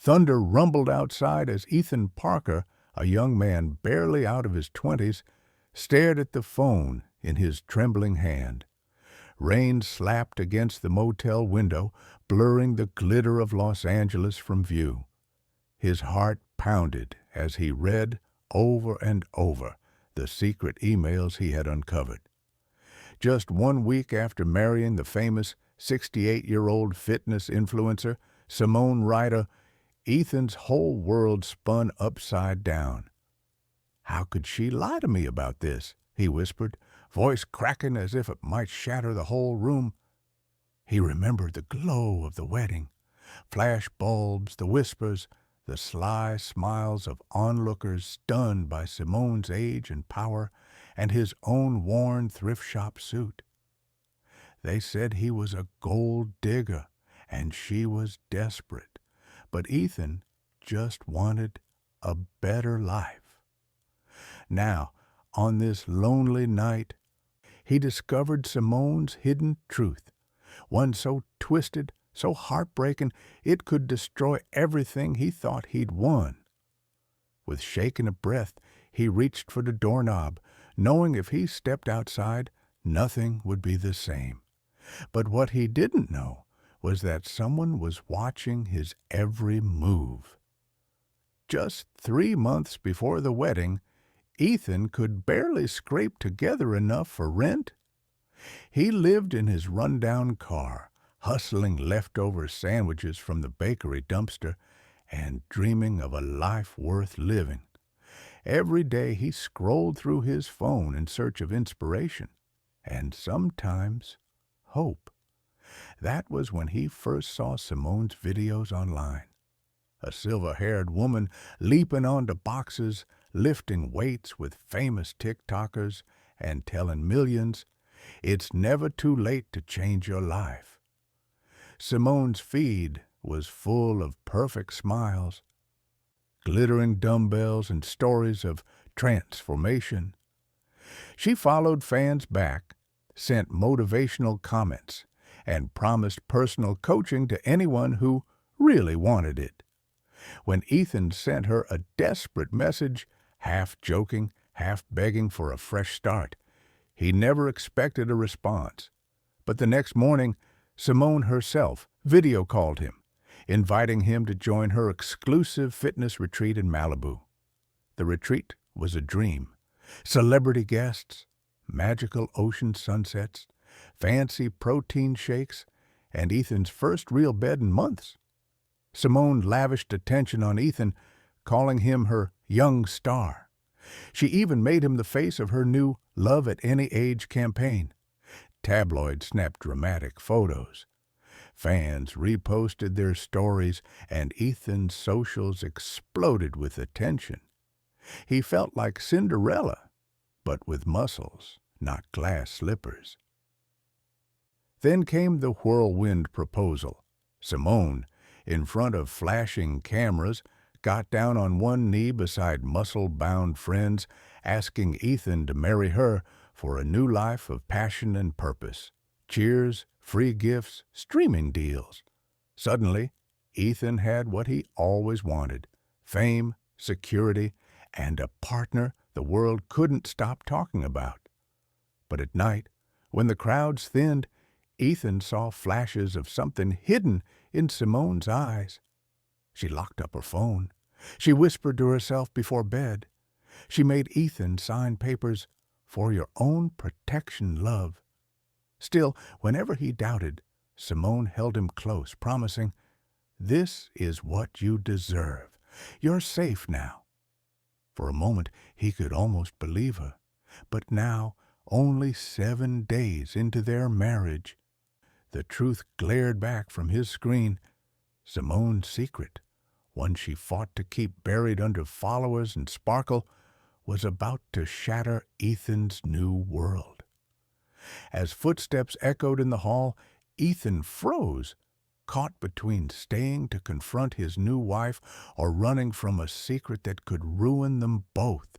Thunder rumbled outside as Ethan Parker, a young man barely out of his 20s, stared at the phone in his trembling hand. Rain slapped against the motel window, blurring the glitter of Los Angeles from view. His heart pounded as he read over and over the secret emails he had uncovered. Just 1 week after marrying the famous 68-year-old fitness influencer, Simone Ryder, Ethan's whole world spun upside down. "How could she lie to me about this?" he whispered, voice cracking as if it might shatter the whole room. He remembered the glow of the wedding, flash bulbs, the whispers, the sly smiles of onlookers stunned by Simone's age and power and his own worn thrift shop suit. They said he was a gold digger and she was desperate, but Ethan just wanted a better life. Now, on this lonely night, he discovered Simone's hidden truth, one so twisted, so heartbreaking, it could destroy everything he thought he'd won. With shaken breath, he reached for the doorknob, knowing if he stepped outside, nothing would be the same. But what he didn't know was that someone was watching his every move. Just 3 months before the wedding, Ethan could barely scrape together enough for rent. He lived in his rundown car, hustling leftover sandwiches from the bakery dumpster and dreaming of a life worth living. Every day he scrolled through his phone in search of inspiration, and sometimes hope. That was when he first saw Simone's videos online. A silver-haired woman leaping onto boxes, lifting weights with famous TikTokers, and telling millions, "It's never too late to change your life." Simone's feed was full of perfect smiles, glittering dumbbells, and stories of transformation. She followed fans back, sent motivational comments, and promised personal coaching to anyone who really wanted it. When Ethan sent her a desperate message, half joking, half begging for a fresh start, he never expected a response. But the next morning, Simone herself video called him, inviting him to join her exclusive fitness retreat in Malibu. The retreat was a dream. Celebrity guests, magical ocean sunsets, fancy protein shakes, and Ethan's first real bed in months. Simone lavished attention on Ethan, calling him her young star. She even made him the face of her new Love at Any Age campaign. Tabloids snapped dramatic photos. Fans reposted their stories, and Ethan's socials exploded with attention. He felt like Cinderella, but with muscles, not glass slippers. Then came the whirlwind proposal. Simone, in front of flashing cameras, got down on one knee beside muscle-bound friends, asking Ethan to marry her for a new life of passion and purpose. Cheers, free gifts, streaming deals. Suddenly, Ethan had what he always wanted: fame, security, and a partner the world couldn't stop talking about. But at night, when the crowds thinned, Ethan saw flashes of something hidden in Simone's eyes. She locked up her phone. She whispered to herself before bed. She made Ethan sign papers for your own protection, love. Still, whenever he doubted, Simone held him close, promising, "This is what you deserve. You're safe now." For a moment, he could almost believe her. But now, only 7 days into their marriage, the truth glared back from his screen. Simone's secret, one she fought to keep buried under followers and sparkle, was about to shatter Ethan's new world. As footsteps echoed in the hall, Ethan froze, caught between staying to confront his new wife or running from a secret that could ruin them both.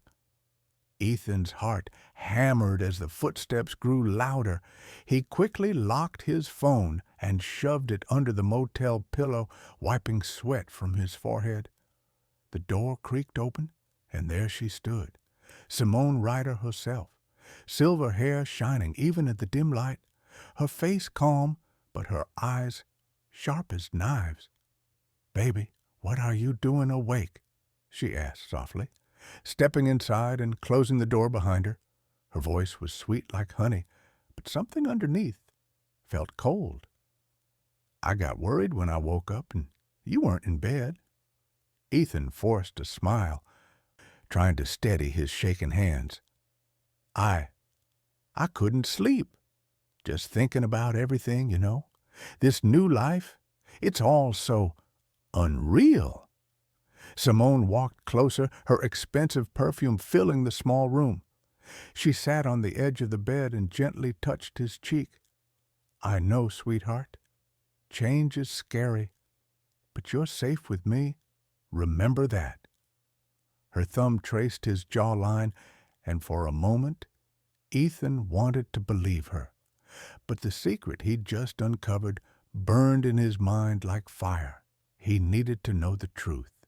Ethan's heart hammered as the footsteps grew louder. He quickly locked his phone and shoved it under the motel pillow, wiping sweat from his forehead. The door creaked open, and there she stood, Simone Ryder herself, silver hair shining even in the dim light, her face calm, but her eyes sharp as knives. "Baby, what are you doing awake?" she asked softly, stepping inside and closing the door behind her. Her voice was sweet like honey, but something underneath felt cold. "I got worried when I woke up and you weren't in bed." Ethan forced a smile, trying to steady his shaking hands. I couldn't sleep, just thinking about everything, you know. This new life, it's all so unreal." Simone walked closer, her expensive perfume filling the small room. She sat on the edge of the bed and gently touched his cheek. "I know, sweetheart. Change is scary, but you're safe with me. Remember that." Her thumb traced his jawline, and for a moment, Ethan wanted to believe her. But the secret he'd just uncovered burned in his mind like fire. He needed to know the truth.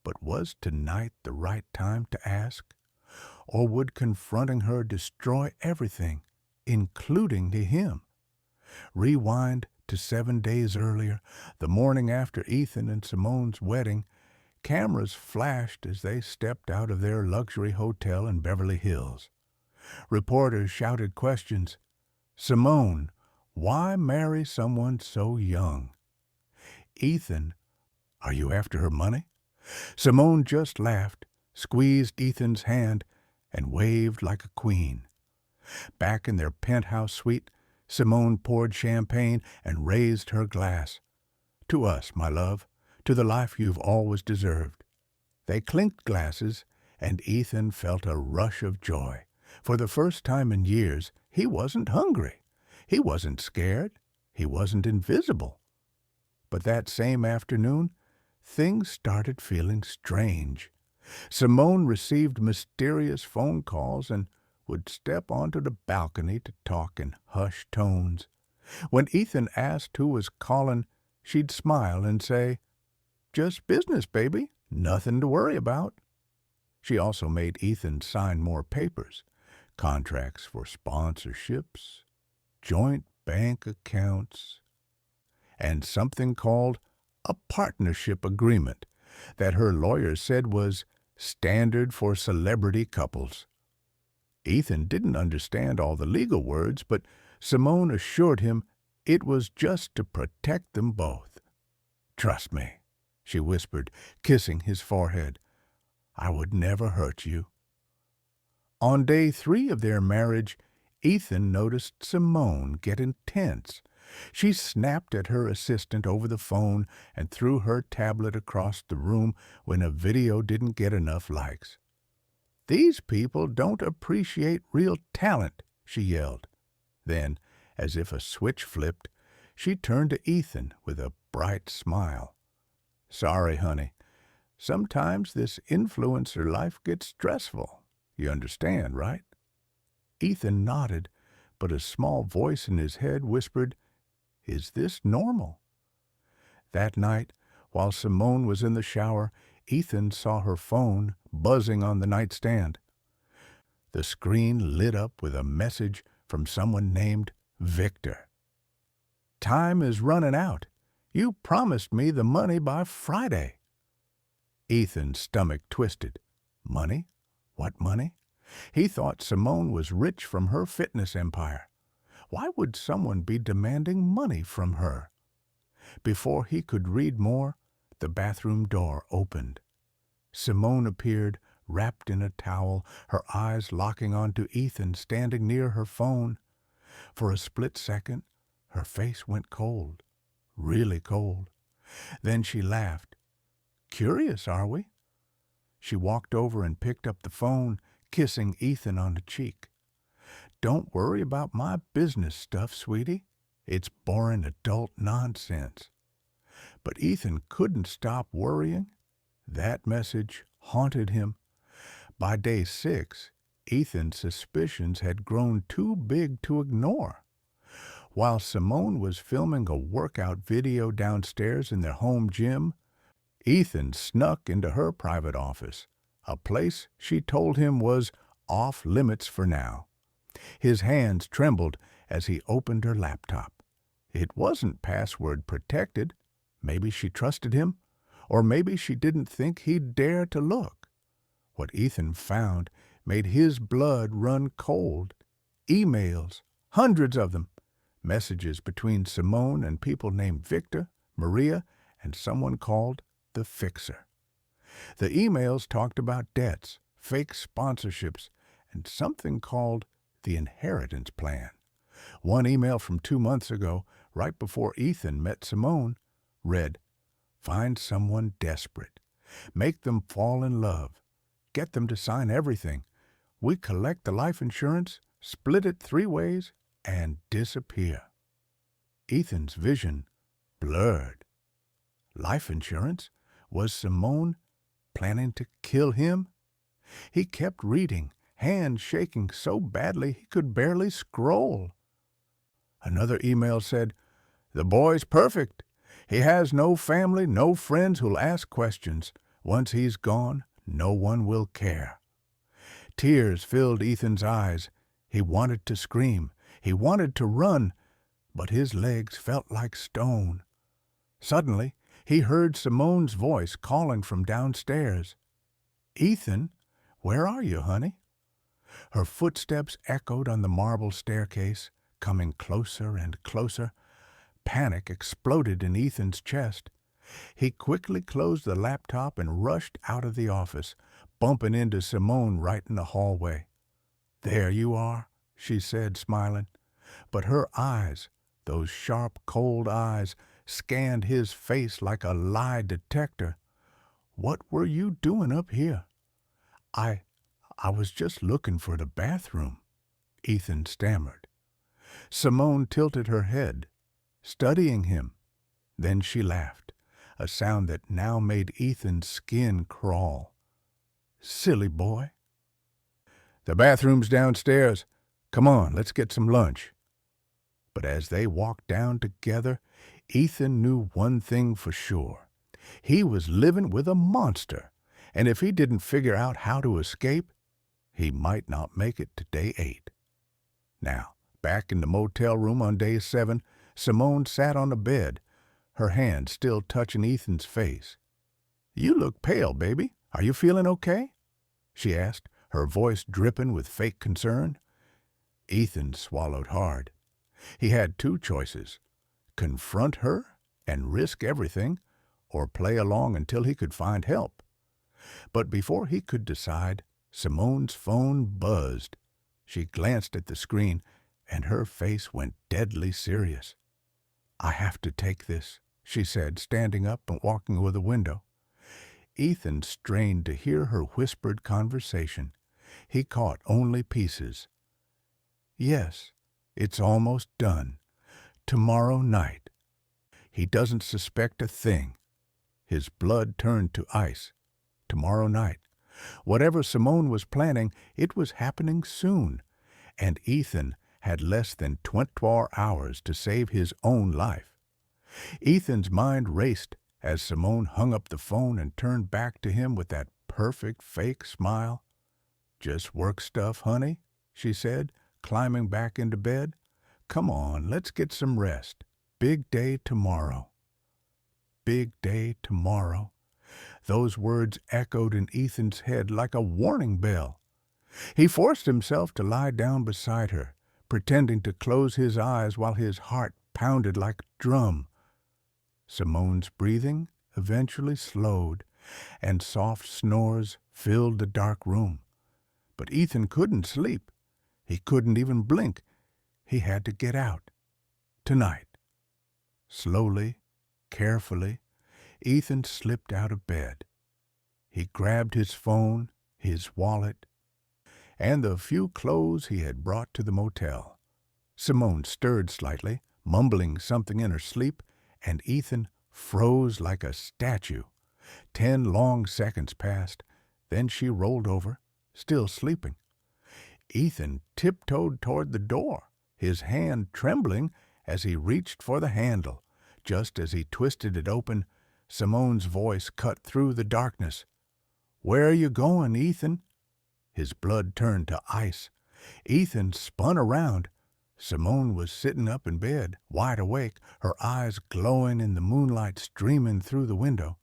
But was tonight the right time to ask? Or would confronting her destroy everything, including to him? Rewind to 7 days earlier, the morning after Ethan and Simone's wedding. Cameras flashed as they stepped out of their luxury hotel in Beverly Hills. Reporters shouted questions. "Simone, why marry someone so young?" "Ethan, are you after her money?" Simone just laughed, squeezed Ethan's hand, and waved like a queen. Back in their penthouse suite, Simone poured champagne and raised her glass. "To us, my love, to the life you've always deserved." They clinked glasses, and Ethan felt a rush of joy. For the first time in years, he wasn't hungry. He wasn't scared. He wasn't invisible. But that same afternoon, things started feeling strange. Simone received mysterious phone calls and would step onto the balcony to talk in hushed tones. When Ethan asked who was calling, she'd smile and say, "Just business, baby. Nothing to worry about." She also made Ethan sign more papers, contracts for sponsorships, joint bank accounts, and something called a partnership agreement that her lawyer said was standard for celebrity couples. Ethan didn't understand all the legal words, but Simone assured him it was just to protect them both. "Trust me," she whispered, kissing his forehead. "I would never hurt you." On day 3 of their marriage, Ethan noticed Simone get intense. She snapped at her assistant over the phone and threw her tablet across the room when a video didn't get enough likes. "These people don't appreciate real talent," she yelled. Then, as if a switch flipped, she turned to Ethan with a bright smile. "Sorry, honey. Sometimes this influencer life gets stressful. You understand, right?" Ethan nodded, but a small voice in his head whispered, "Is this normal?" That night, while Simone was in the shower, Ethan saw her phone buzzing on the nightstand. The screen lit up with a message from someone named Victor. "Time is running out. You promised me the money by Friday." Ethan's stomach twisted. Money? What money? He thought Simone was rich from her fitness empire. Why would someone be demanding money from her? Before he could read more, the bathroom door opened. Simone appeared, wrapped in a towel, her eyes locking onto Ethan standing near her phone. For a split second, her face went cold, really cold. Then she laughed. "Curious, are we?" She walked over and picked up the phone, kissing Ethan on the cheek. "Don't worry about my business stuff, sweetie. It's boring adult nonsense." But Ethan couldn't stop worrying. That message haunted him. By day 6, Ethan's suspicions had grown too big to ignore. While Simone was filming a workout video downstairs in their home gym, Ethan snuck into her private office, a place she told him was off limits for now. His hands trembled as he opened her laptop. It wasn't password protected. Maybe she trusted him, or maybe she didn't think he'd dare to look. What Ethan found made his blood run cold. Emails, hundreds of them. Messages between Simone and people named Victor, Maria, and someone called the Fixer. The emails talked about debts, fake sponsorships, and something called the inheritance plan. One email from 2 months ago, right before Ethan met Simone, read, "Find someone desperate. Make them fall in love. Get them to sign everything. We collect the life insurance, split it 3 ways, and disappear." Ethan's vision blurred. Life insurance? Was Simone planning to kill him? He kept reading, hands shaking so badly he could barely scroll. Another email said, "The boy's perfect. He has no family, no friends who'll ask questions. Once he's gone, no one will care." Tears filled Ethan's eyes. He wanted to scream. He wanted to run, but his legs felt like stone. Suddenly, he heard Simone's voice calling from downstairs. "Ethan, where are you, honey?" Her footsteps echoed on the marble staircase, coming closer and closer. Panic exploded in Ethan's chest. He quickly closed the laptop and rushed out of the office, bumping into Simone right in the hallway. "There you are," she said, smiling. But her eyes, those sharp, cold eyes, scanned his face like a lie detector. "What were you doing up here?" I was just looking for the bathroom," Ethan stammered. Simone tilted her head, studying him. Then she laughed, a sound that now made Ethan's skin crawl. "Silly boy." "The bathroom's downstairs. Come on, let's get some lunch." But as they walked down together, Ethan knew one thing for sure. He was living with a monster, and if he didn't figure out how to escape, he might not make it to day 8. Now, back in the motel room on day 7, Simone sat on the bed, her hand still touching Ethan's face. "You look pale, baby. Are you feeling okay?" she asked, her voice dripping with fake concern. Ethan swallowed hard. He had 2 choices: confront her and risk everything, or play along until he could find help. But before he could decide, Simone's phone buzzed. She glanced at the screen, and her face went deadly serious. "I have to take this," she said, standing up and walking to the window. Ethan strained to hear her whispered conversation. He caught only pieces. "Yes, it's almost done. Tomorrow night." He doesn't suspect a thing. His blood turned to ice. Tomorrow night. Whatever Simone was planning, it was happening soon, and Ethan had less than 24 hours to save his own life. Ethan's mind raced as Simone hung up the phone and turned back to him with that perfect fake smile. "Just work stuff, honey," she said, climbing back into bed. "Come on, let's get some rest. Big day tomorrow." Big day tomorrow. Those words echoed in Ethan's head like a warning bell. He forced himself to lie down beside her, pretending to close his eyes while his heart pounded like a drum. Simone's breathing eventually slowed, and soft snores filled the dark room. But Ethan couldn't sleep. He couldn't even blink. He had to get out. Tonight. Slowly, carefully, Ethan slipped out of bed. He grabbed his phone, his wallet, and the few clothes he had brought to the motel. Simone stirred slightly, mumbling something in her sleep, and Ethan froze like a statue. 10 long seconds passed. Then she rolled over, still sleeping. Ethan tiptoed toward the door, his hand trembling as he reached for the handle. Just as he twisted it open, Simone's voice cut through the darkness. "Where are you going, Ethan?" His blood turned to ice. Ethan spun around. Simone was sitting up in bed, wide awake, her eyes glowing in the moonlight streaming through the window.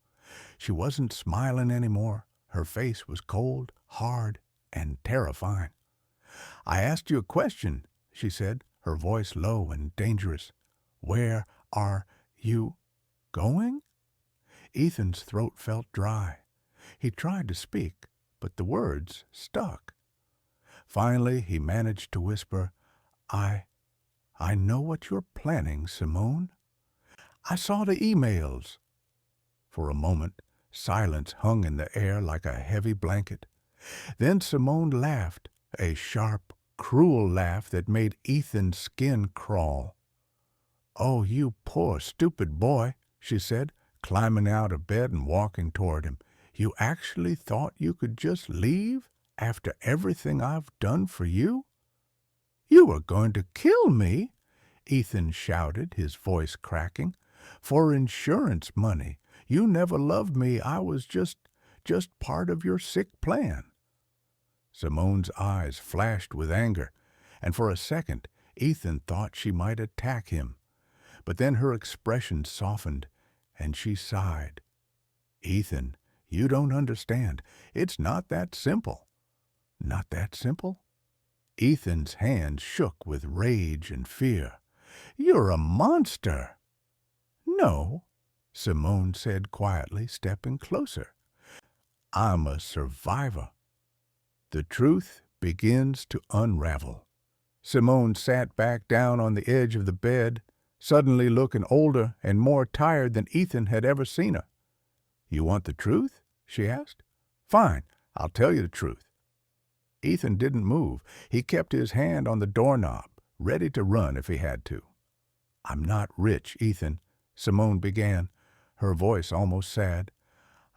She wasn't smiling anymore. Her face was cold, hard, and terrifying. "I asked you a question," she said, her voice low and dangerous. "Where are you going?" Ethan's throat felt dry. He tried to speak, but the words stuck. Finally, he managed to whisper, I know what you're planning, Simone. I saw the emails." For a moment, silence hung in the air like a heavy blanket. Then Simone laughed, a sharp, cruel laugh that made Ethan's skin crawl. "Oh, you poor, stupid boy," she said, climbing out of bed and walking toward him. "You actually thought you could just leave after everything I've done for you?" "You were going to kill me," Ethan shouted, his voice cracking. "For insurance money. You never loved me. I was just part of your sick plan." Simone's eyes flashed with anger, and for a second Ethan thought she might attack him. But then her expression softened, and she sighed. "Ethan, you don't understand. It's not that simple." "Not that simple?" Ethan's hand shook with rage and fear. "You're a monster." "No," Simone said quietly, stepping closer. "I'm a survivor." The truth begins to unravel. Simone sat back down on the edge of the bed, suddenly looking older and more tired than Ethan had ever seen her. "You want the truth?" she asked. "Fine, I'll tell you the truth." Ethan didn't move. He kept his hand on the doorknob, ready to run if he had to. "I'm not rich, Ethan," Simone began, her voice almost sad.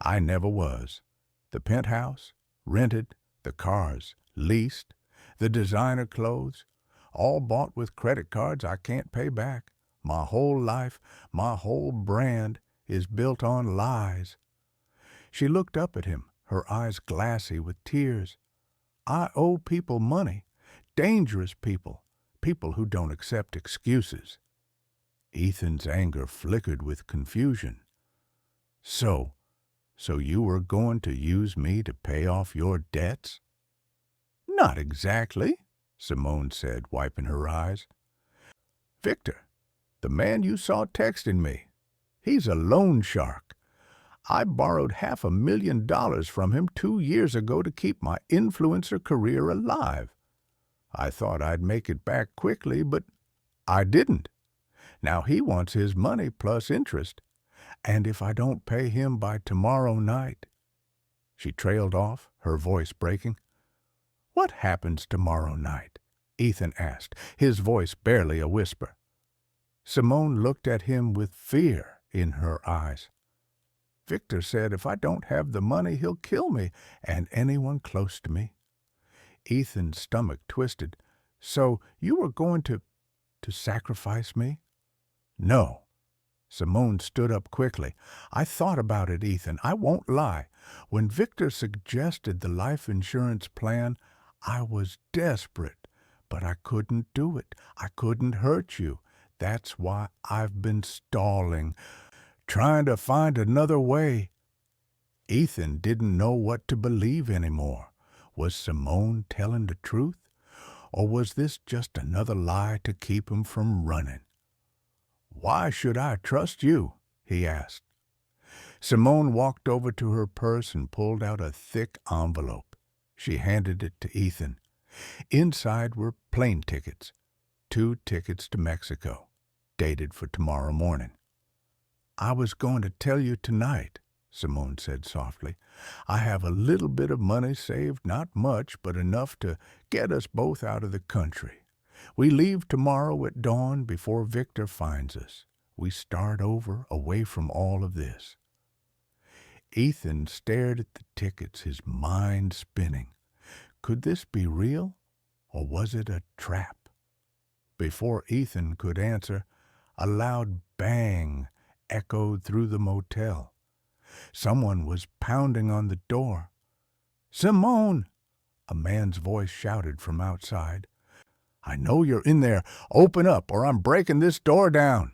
"I never was. The penthouse, rented, the cars, leased, the designer clothes, all bought with credit cards I can't pay back. My whole life, my whole brand is built on lies." She looked up at him, her eyes glassy with tears. "I owe people money, dangerous people, people who don't accept excuses." Ethan's anger flickered with confusion. So you were going to use me to pay off your debts?" "Not exactly," Simone said, wiping her eyes. "Victor, the man you saw texting me, he's a loan shark. I borrowed $500,000 from him 2 years ago to keep my influencer career alive. I thought I'd make it back quickly, but I didn't. Now he wants his money plus interest, and if I don't pay him by tomorrow night—" She trailed off, her voice breaking. "What happens tomorrow night?" Ethan asked, his voice barely a whisper. Simone looked at him with fear in her eyes. "Victor said if I don't have the money, he'll kill me and anyone close to me." Ethan's stomach twisted. "So you were going to sacrifice me?" "No." Simone stood up quickly. "I thought about it, Ethan. I won't lie. When Victor suggested the life insurance plan, I was desperate, but I couldn't do it. I couldn't hurt you. That's why I've been stalling, trying to find another way." Ethan didn't know what to believe anymore. Was Simone telling the truth? Or was this just another lie to keep him from running? "Why should I trust you?" he asked. Simone walked over to her purse and pulled out a thick envelope. She handed it to Ethan. Inside were plane tickets, 2 tickets to Mexico, dated for tomorrow morning. "I was going to tell you tonight," Simone said softly. "I have a little bit of money saved, not much, but enough to get us both out of the country. We leave tomorrow at dawn before Victor finds us. We start over, away from all of this." Ethan stared at the tickets, his mind spinning. Could this be real, or was it a trap? Before Ethan could answer, a loud bang echoed through the motel. Someone was pounding on the door. "Simone!" a man's voice shouted from outside. "I know you're in there. Open up, or I'm breaking this door down."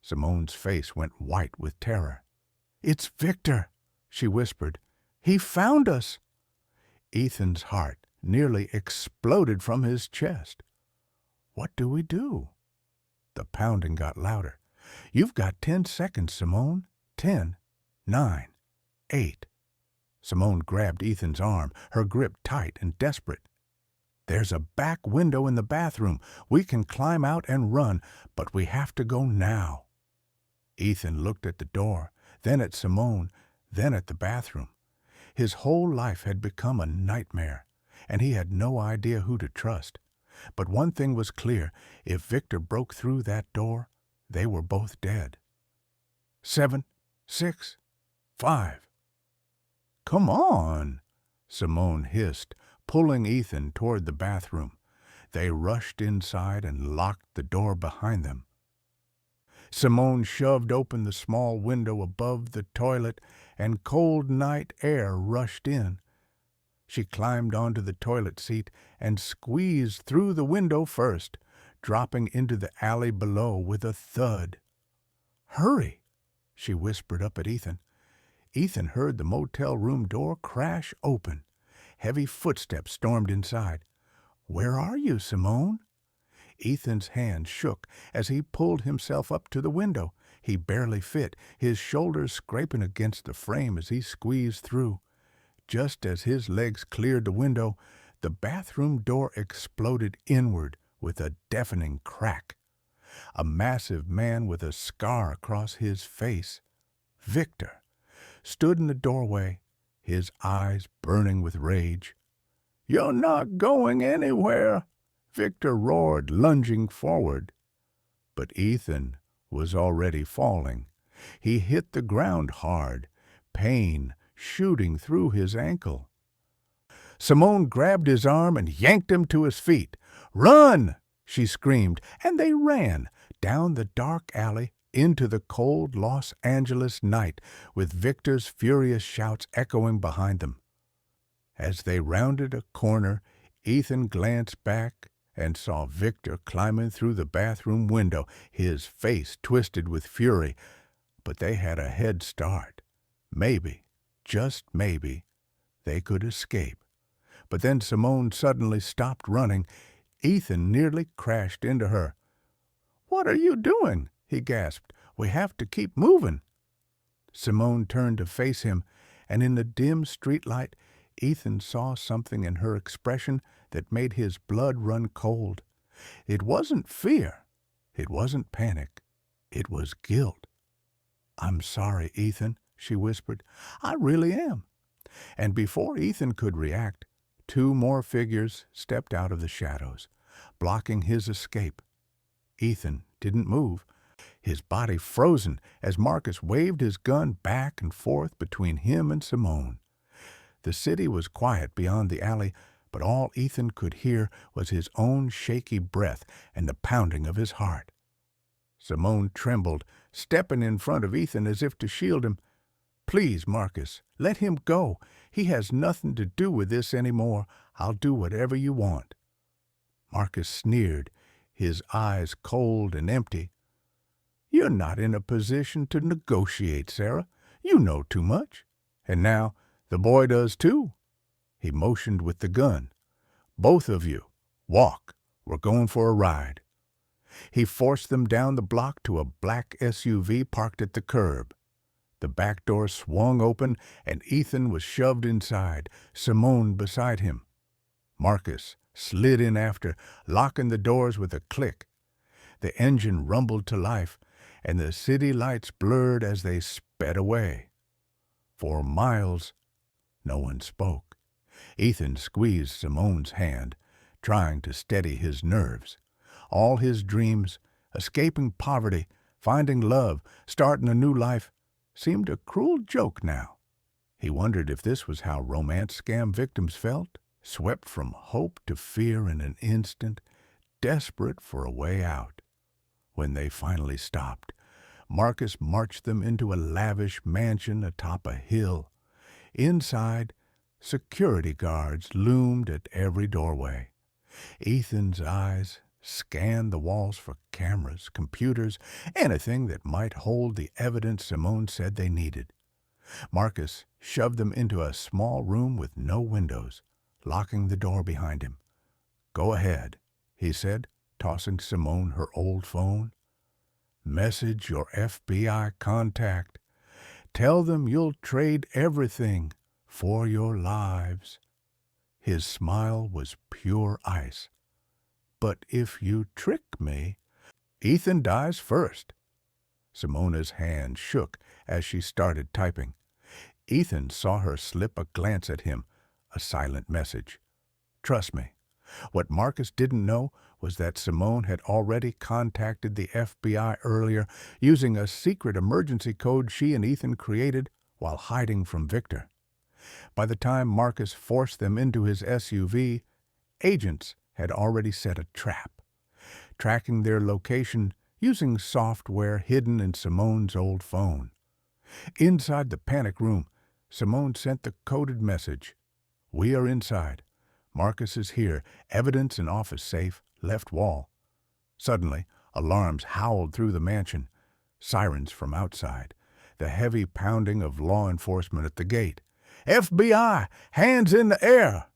Simone's face went white with terror. "It's Victor," she whispered. "He found us." Ethan's heart nearly exploded from his chest. "What do we do?" The pounding got louder. "You've got 10 seconds, Simone. 10, 9, 8. Simone grabbed Ethan's arm, her grip tight and desperate. "There's a back window in the bathroom. We can climb out and run, but we have to go now." Ethan looked at the door, then at Simone, then at the bathroom. His whole life had become a nightmare, and he had no idea who to trust. But one thing was clear: if Victor broke through that door, they were both dead. 7, 6, 5. "Come on," Simone hissed, pulling Ethan toward the bathroom. They rushed inside and locked the door behind them. Simone shoved open the small window above the toilet, and cold night air rushed in. She climbed onto the toilet seat and squeezed through the window first, dropping into the alley below with a thud. "Hurry," she whispered up at Ethan. Ethan heard the motel room door crash open. Heavy footsteps stormed inside. "Where are you, Simone?" Ethan's hand shook as he pulled himself up to the window. He barely fit, his shoulders scraping against the frame as he squeezed through. Just as his legs cleared the window, the bathroom door exploded inward with a deafening crack. A massive man with a scar across his face, Victor, stood in the doorway, his eyes burning with rage. "You're not going anywhere," Victor roared, lunging forward. But Ethan was already falling. He hit the ground hard, pain shooting through his ankle. Simone grabbed his arm and yanked him to his feet. "Run!" she screamed, and they ran down the dark alley into the cold Los Angeles night, with Victor's furious shouts echoing behind them. As they rounded a corner, Ethan glanced back and saw Victor climbing through the bathroom window, his face twisted with fury. But they had a head start. Maybe, just maybe, they could escape. But then Simone suddenly stopped running. Ethan nearly crashed into her. "What are you doing?" he gasped. "We have to keep moving." Simone turned to face him, and in the dim streetlight, Ethan saw something in her expression that made his blood run cold. It wasn't fear. It wasn't panic. It was guilt. "I'm sorry, Ethan," she whispered. "I really am." And before Ethan could react, 2 more figures stepped out of the shadows, blocking his escape. Ethan didn't move, his body frozen as Marcus waved his gun back and forth between him and Simone. The city was quiet beyond the alley, but all Ethan could hear was his own shaky breath and the pounding of his heart. Simone trembled, stepping in front of Ethan as if to shield him. "Please, Marcus, let him go. He has nothing to do with this anymore. I'll do whatever you want." Marcus sneered, his eyes cold and empty. "You're not in a position to negotiate, Sarah. You know too much. And now the boy does too." He motioned with the gun. "Both of you, walk. We're going for a ride." He forced them down the block to a black SUV parked at the curb. The back door swung open, and Ethan was shoved inside, Simone beside him. Marcus slid in after, locking the doors with a click. The engine rumbled to life, and the city lights blurred as they sped away. For miles, no one spoke. Ethan squeezed Simone's hand, trying to steady his nerves. All his dreams, escaping poverty, finding love, starting a new life, seemed a cruel joke now. He wondered if this was how romance scam victims felt. swept from hope to fear in an instant, desperate for a way out. When they finally stopped, Marcus marched them into a lavish mansion atop a hill. Inside, security guards loomed at every doorway. Ethan's eyes scanned the walls for cameras, computers, anything that might hold the evidence Simone said they needed. Marcus shoved them into a small room with no windows, locking the door behind him. "Go ahead," he said, tossing Simone her old phone. "Message your FBI contact. Tell them you'll trade everything for your lives." His smile was pure ice. "But if you trick me, Ethan dies first." Simona's hand shook as she started typing. Ethan saw her slip a glance at him, a silent message. "Trust me." What Marcus didn't know was that Simone had already contacted the FBI earlier using a secret emergency code she and Ethan created while hiding from Victor. By the time Marcus forced them into his SUV, agents had already set a trap, tracking their location using software hidden in Simone's old phone. Inside the panic room, Simone sent the coded message. "We are inside. Marcus is here. Evidence in office safe, left wall." Suddenly, alarms howled through the mansion. Sirens from outside. The heavy pounding of law enforcement at the gate. "FBI! Hands in the air!"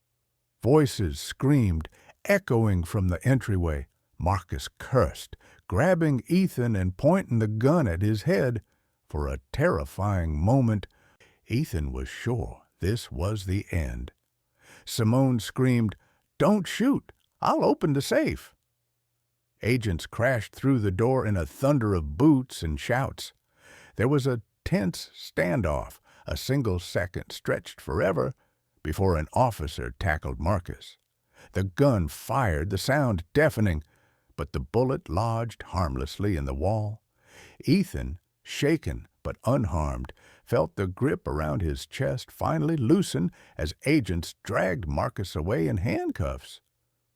Voices screamed, echoing from the entryway. Marcus cursed, grabbing Ethan and pointing the gun at his head. For a terrifying moment, Ethan was sure this was the end. Simone screamed, "Don't shoot! I'll open the safe!" Agents crashed through the door in a thunder of boots and shouts. There was a tense standoff. A single second stretched forever before an officer tackled Marcus. The gun fired, the sound deafening, but the bullet lodged harmlessly in the wall. Ethan, shaken but unharmed, felt the grip around his chest finally loosen as agents dragged Marcus away in handcuffs.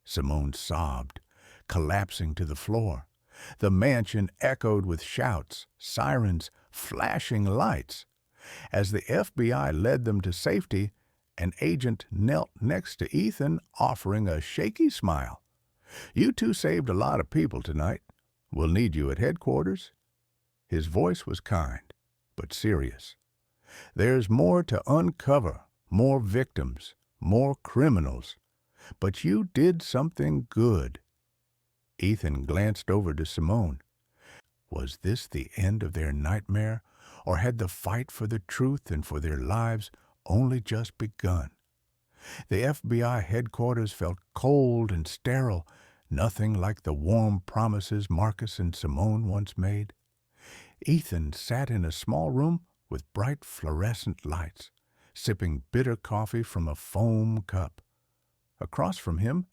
Simone sobbed, collapsing to the floor. The mansion echoed with shouts, sirens, flashing lights. As the FBI led them to safety, an agent knelt next to Ethan, offering a shaky smile. "You two saved a lot of people tonight. We'll need you at headquarters." His voice was kind, but serious. "There's more to uncover, more victims, more criminals. But you did something good." Ethan glanced over to Simone. Was this the end of their nightmare, or had the fight for the truth and for their lives only just begun? The FBI headquarters felt cold and sterile, nothing like the warm promises Marcus and Simone once made. Ethan sat in a small room with bright fluorescent lights, sipping bitter coffee from a foam cup. Across from him,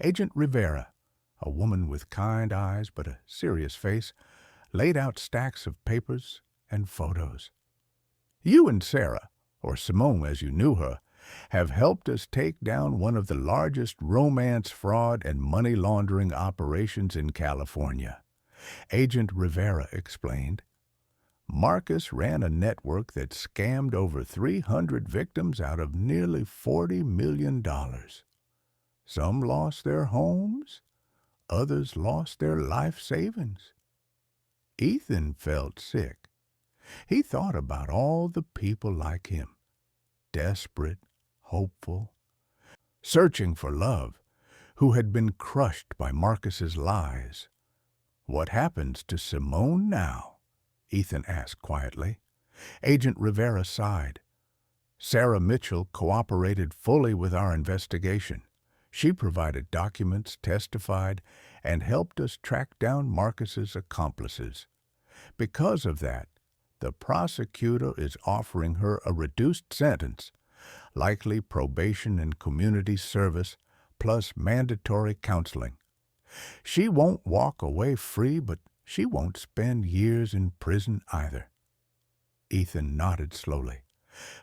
Agent Rivera, a woman with kind eyes but a serious face, laid out stacks of papers and photos. "You and Sarah, or Simone as you knew her, have helped us take down one of the largest romance fraud and money laundering operations in California," Agent Rivera explained. "Marcus ran a network that scammed over 300 victims out of nearly $40 million. Some lost their homes, others lost their life savings." Ethan felt sick. He thought about all the people like him, desperate, hopeful, searching for love, who had been crushed by Marcus's lies. "What happens to Simone now?" Ethan asked quietly. Agent Rivera sighed. "Sarah Mitchell cooperated fully with our investigation. She provided documents, testified, and helped us track down Marcus's accomplices. Because of that, the prosecutor is offering her a reduced sentence, likely probation and community service, plus mandatory counseling. She won't walk away free, but she won't spend years in prison either." Ethan nodded slowly.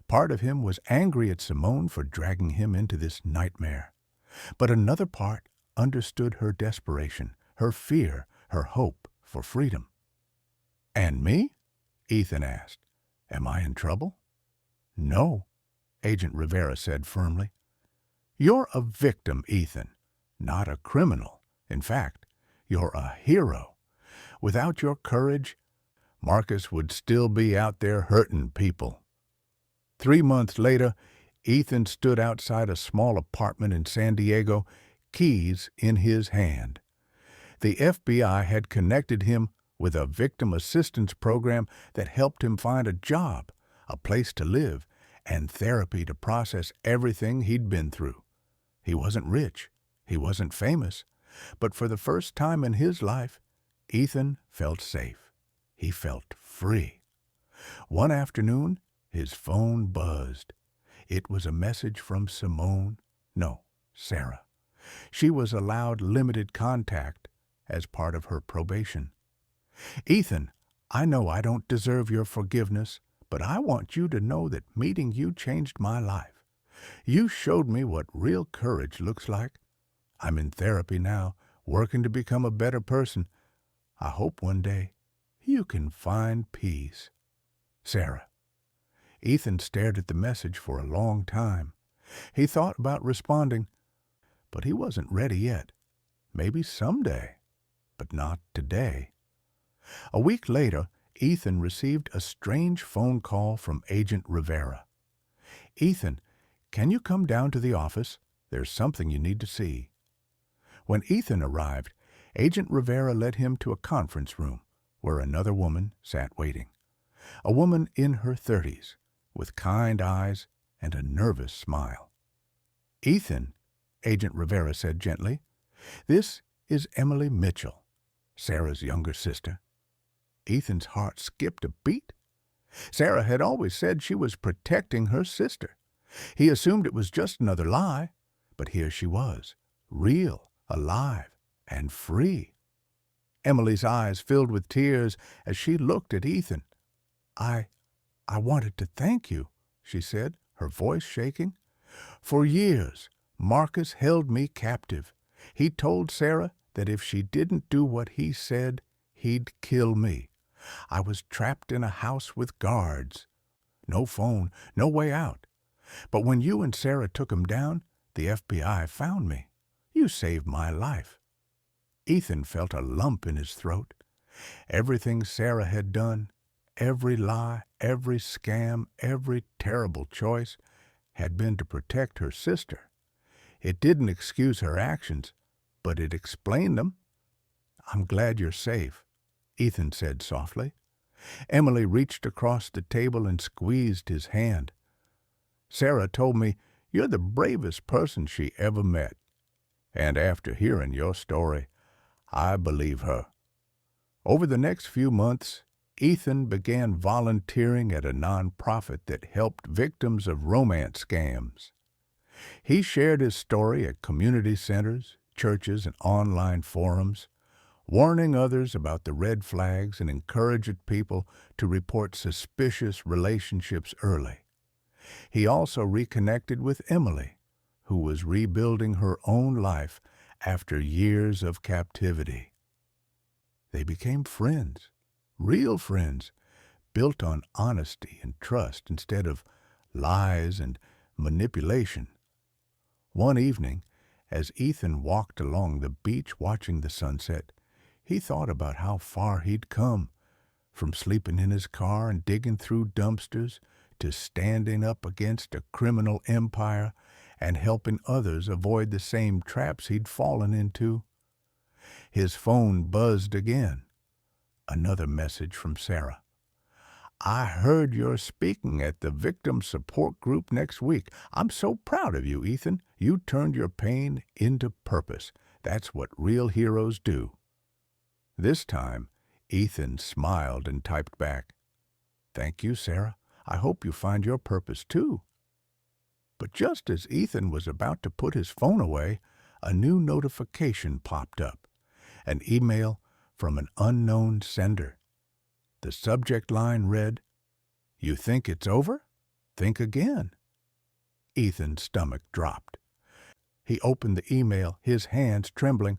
Part of him was angry at Simone for dragging him into this nightmare, but another part understood her desperation, her fear, her hope for freedom. "And me?" Ethan asked. "Am I in trouble?" "No," Agent Rivera said firmly. "You're a victim, Ethan, not a criminal. In fact, you're a hero. Without your courage, Marcus would still be out there hurting people." 3 months later, Ethan stood outside a small apartment in San Diego, keys in his hand. The FBI had connected him with a victim assistance program that helped him find a job, a place to live, and therapy to process everything he'd been through. He wasn't rich, he wasn't famous, but for the first time in his life, Ethan felt safe. He felt free. One afternoon, his phone buzzed. It was a message from Simone. No, Sarah. She was allowed limited contact as part of her probation. "Ethan, I know I don't deserve your forgiveness, but I want you to know that meeting you changed my life. You showed me what real courage looks like. I'm in therapy now, working to become a better person. I hope one day you can find peace. Sarah." Ethan stared at the message for a long time. He thought about responding, but he wasn't ready yet. Maybe someday, but not today. A week later, Ethan received a strange phone call from Agent Rivera. "Ethan, can you come down to the office? There's something you need to see." When Ethan arrived, Agent Rivera led him to a conference room where another woman sat waiting. A woman in her 30s, with kind eyes and a nervous smile. "Ethan," Agent Rivera said gently, "this is Emily Mitchell, Sarah's younger sister." Ethan's heart skipped a beat. Sarah had always said she was protecting her sister. He assumed it was just another lie, but here she was, real, alive, and free. Emily's eyes filled with tears as she looked at Ethan. I wanted to thank you," she said, her voice shaking. "For years, Marcus held me captive. He told Sarah that if she didn't do what he said, he'd kill me. I was trapped in a house with guards. No phone, no way out. But when you and Sarah took him down, the FBI found me. You saved my life." Ethan felt a lump in his throat. Everything Sarah had done, every lie, every scam, every terrible choice, had been to protect her sister. It didn't excuse her actions, but it explained them. "I'm glad you're safe," Ethan said softly. Emily reached across the table and squeezed his hand. "Sarah told me you're the bravest person she ever met. And after hearing your story, I believe her." Over the next few months, Ethan began volunteering at a nonprofit that helped victims of romance scams. He shared his story at community centers, churches, and online forums, warning others about the red flags and encouraging people to report suspicious relationships early. He also reconnected with Emily, who was rebuilding her own life after years of captivity. They became friends, real friends, built on honesty and trust instead of lies and manipulation. One evening, as Ethan walked along the beach watching the sunset, he thought about how far he'd come, from sleeping in his car and digging through dumpsters to standing up against a criminal empire and helping others avoid the same traps he'd fallen into. His phone buzzed again. Another message from Sarah. "I heard you're speaking at the victim support group next week. I'm so proud of you, Ethan. You turned your pain into purpose. That's what real heroes do." This time, Ethan smiled and typed back, "Thank you, Sarah. I hope you find your purpose too." But just as Ethan was about to put his phone away, a new notification popped up. An email from an unknown sender. The subject line read, "You think it's over? Think again. Ethan's stomach dropped. He opened the email, his hands trembling.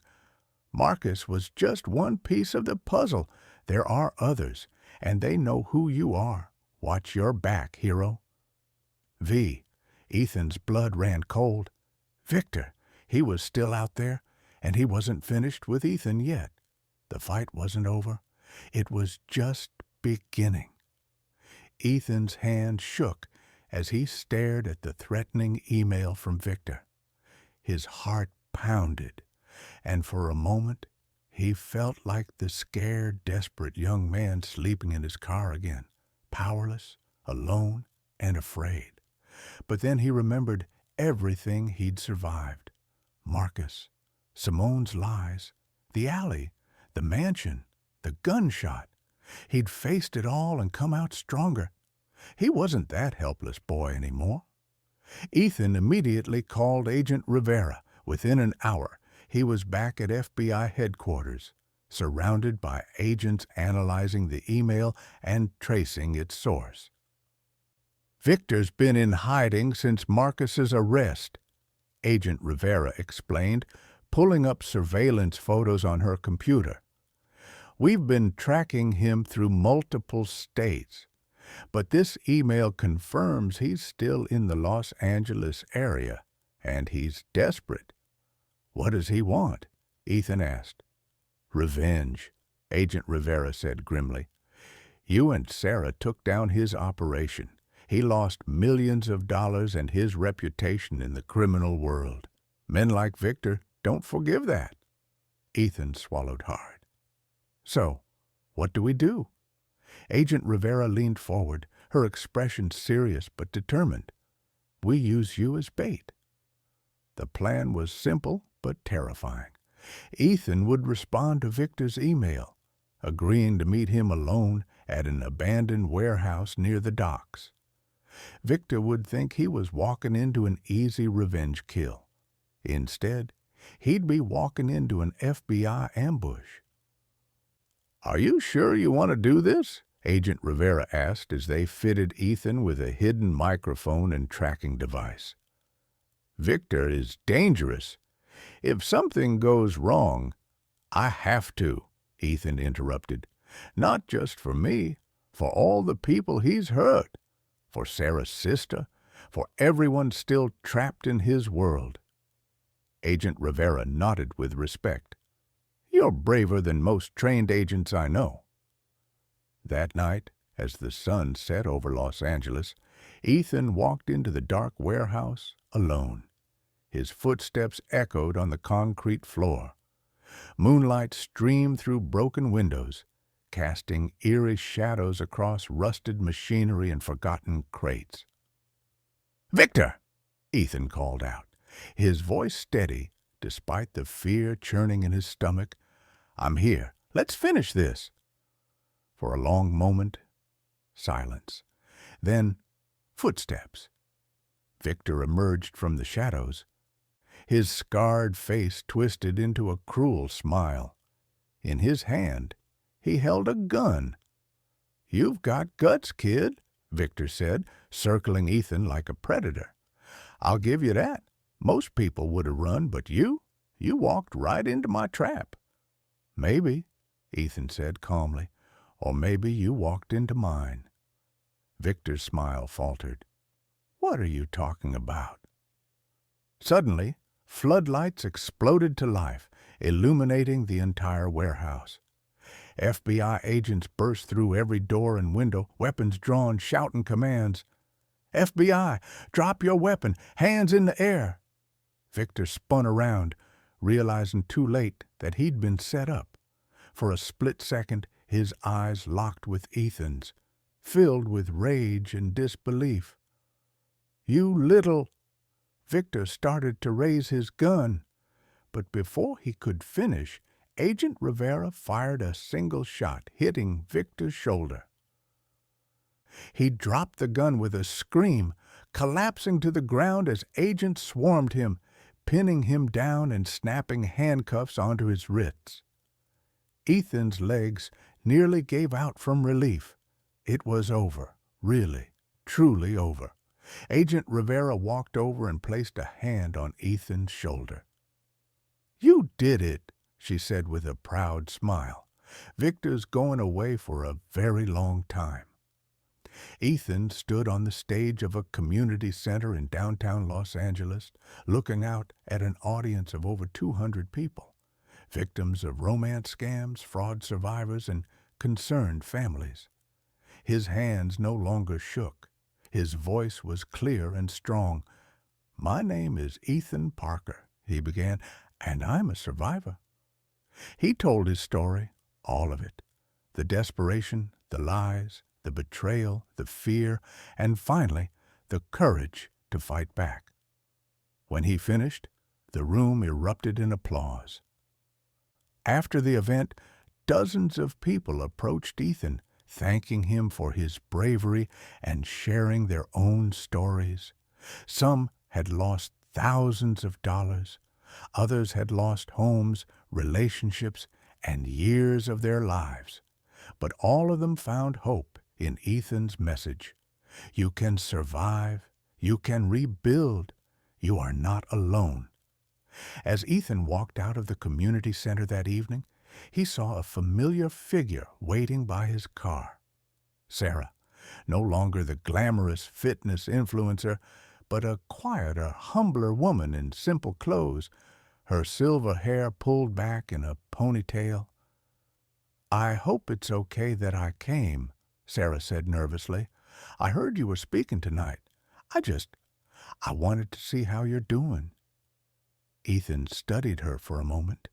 Marcus was just one piece of the puzzle. There are others, and they know who you are. Watch your back, hero. V. Ethan's blood ran cold. Victor. He was still out there, and he wasn't finished with Ethan yet. The fight wasn't over. It was just beginning. Ethan's hand shook as he stared at the threatening email from Victor. His heart pounded, and for a moment he felt like the scared, desperate young man sleeping in his car again, powerless, alone, and afraid. But then he remembered everything he'd survived. Marcus, Simone's lies, the alley, the mansion, the gunshot. He'd faced it all and come out stronger. He wasn't that helpless boy anymore. Ethan immediately called Agent Rivera. Within an hour, he was back at FBI headquarters, surrounded by agents analyzing the email and tracing its source. Victor's been in hiding since Marcus's arrest, Agent Rivera explained, pulling up surveillance photos on her computer. We've been tracking him through multiple states, but this email confirms he's still in the Los Angeles area, and he's desperate. What does he want? Ethan asked. Revenge, Agent Rivera said grimly. You and Sarah took down his operation. He lost millions of dollars and his reputation in the criminal world. Men like Victor don't forgive that. Ethan swallowed hard. So, what do we do? Agent Rivera leaned forward, her expression serious but determined. We use you as bait. The plan was simple but terrifying. Ethan would respond to Victor's email, agreeing to meet him alone at an abandoned warehouse near the docks. Victor would think he was walking into an easy revenge kill. Instead, he'd be walking into an FBI ambush. Are you sure you want to do this? Agent Rivera asked as they fitted Ethan with a hidden microphone and tracking device. Victor is dangerous. If something goes wrong, I have to, Ethan interrupted. Not just for me, for all the people he's hurt, for Sarah's sister, for everyone still trapped in his world. Agent Rivera nodded with respect. You're braver than most trained agents I know. That night, as the sun set over Los Angeles, Ethan walked into the dark warehouse alone. His footsteps echoed on the concrete floor. Moonlight streamed through broken windows, casting eerie shadows across rusted machinery and forgotten crates. Victor! Ethan called out, his voice steady despite the fear churning in his stomach. I'm here. Let's finish this. For a long moment, silence. Then, footsteps. Victor emerged from the shadows. His scarred face twisted into a cruel smile. In his hand, he held a gun. You've got guts, kid, Victor said, circling Ethan like a predator. I'll give you that. Most people would have run, but you walked right into my trap. Maybe, Ethan said calmly, or maybe you walked into mine. Victor's smile faltered. What are you talking about? Suddenly, floodlights exploded to life, illuminating the entire warehouse. FBI agents burst through every door and window, weapons drawn, shouting commands. FBI, drop your weapon, hands in the air. Victor spun around, realizing too late that he'd been set up. For a split second, his eyes locked with Ethan's, filled with rage and disbelief. You little... Victor started to raise his gun, but before he could finish, Agent Rivera fired a single shot, hitting Victor's shoulder. He dropped the gun with a scream, collapsing to the ground as agents swarmed him, pinning him down and snapping handcuffs onto his wrists. Ethan's legs nearly gave out from relief. It was over, really, truly over. Agent Rivera walked over and placed a hand on Ethan's shoulder. "You did it," she said with a proud smile. "Victor's going away for a very long time." Ethan stood on the stage of a community center in downtown Los Angeles, looking out at an audience of over 200 people, victims of romance scams, fraud survivors, and concerned families. His hands no longer shook. His voice was clear and strong. "My name is Ethan Parker," he began, "and I'm a survivor." He told his story, all of it. The desperation, the lies, the betrayal, the fear, and finally, the courage to fight back. When he finished, the room erupted in applause. After the event, dozens of people approached Ethan, thanking him for his bravery and sharing their own stories. Some had lost thousands of dollars. Others had lost homes, relationships, and years of their lives. But all of them found hope in Ethan's message. You can survive. You can rebuild. You are not alone. As Ethan walked out of the community center that evening, he saw a familiar figure waiting by his car. Sarah, no longer the glamorous fitness influencer, but a quieter, humbler woman in simple clothes, her silver hair pulled back in a ponytail. "I hope it's okay that I came," Sarah said nervously. "I heard you were speaking tonight. I wanted to see how you're doing." Ethan studied her for a moment.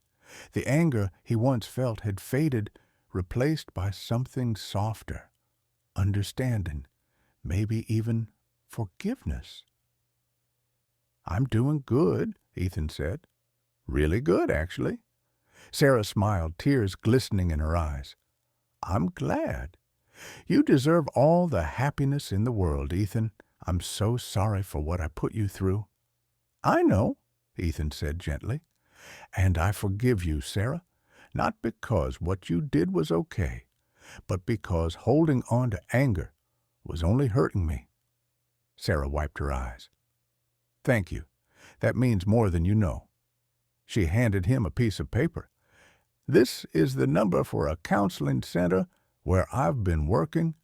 The anger he once felt had faded, replaced by something softer, understanding, maybe even forgiveness. "I'm doing good," Ethan said. "Really good, actually." Sarah smiled, tears glistening in her eyes. "I'm glad. You deserve all the happiness in the world, Ethan. I'm so sorry for what I put you through." "I know," Ethan said gently. "And I forgive you, Sarah, not because what you did was okay, but because holding on to anger was only hurting me." Sarah wiped her eyes. "Thank you. That means more than you know." She handed him a piece of paper. "This is the number for a counseling center where I've been working.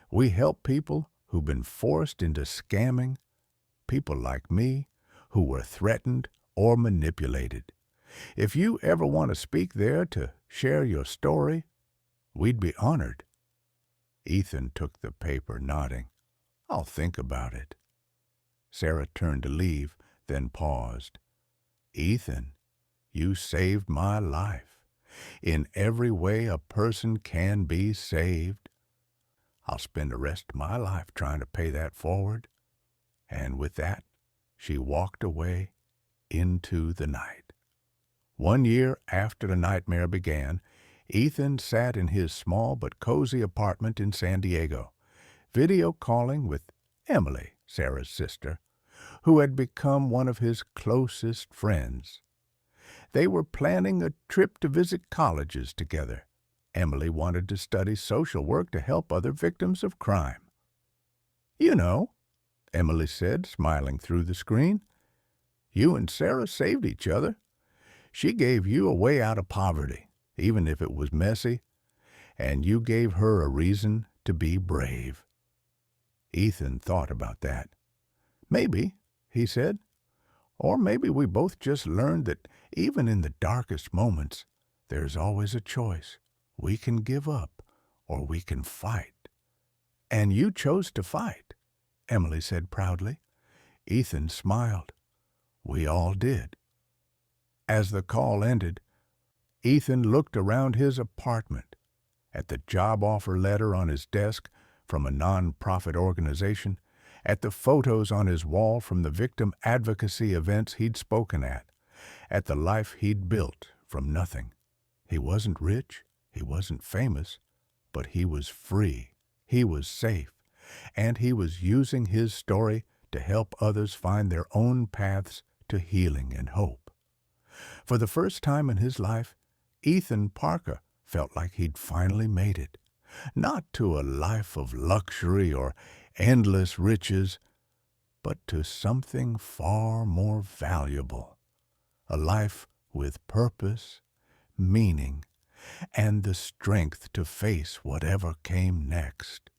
We help people who've been forced into scamming, people like me who were threatened or manipulated. If you ever want to speak there to share your story, we'd be honored." Ethan took the paper, nodding. "I'll think about it." Sarah turned to leave, then paused. "Ethan, you saved my life. In every way a person can be saved. I'll spend the rest of my life trying to pay that forward." And with that, she walked away into the night. 1 year after the nightmare began, Ethan sat in his small but cozy apartment in San Diego, video calling with Emily, Sarah's sister, who had become one of his closest friends. They were planning a trip to visit colleges together. Emily wanted to study social work to help other victims of crime. "You know," Emily said, smiling through the screen, "you and Sarah saved each other. She gave you a way out of poverty, even if it was messy, and you gave her a reason to be brave." Ethan thought about that. "Maybe," he said. "Or maybe we both just learned that even in the darkest moments, there's always a choice. We can give up, or we can fight." "And you chose to fight," Emily said proudly. Ethan smiled. "We all did." As the call ended, Ethan looked around his apartment, at the job offer letter on his desk from a non-profit organization, at the photos on his wall from the victim advocacy events he'd spoken at the life he'd built from nothing. He wasn't rich, he wasn't famous, but he was free, he was safe, and he was using his story to help others find their own paths to healing and hope. For the first time in his life, Ethan Parker felt like he'd finally made it. Not to a life of luxury or endless riches, but to something far more valuable, a life with purpose, meaning, and the strength to face whatever came next.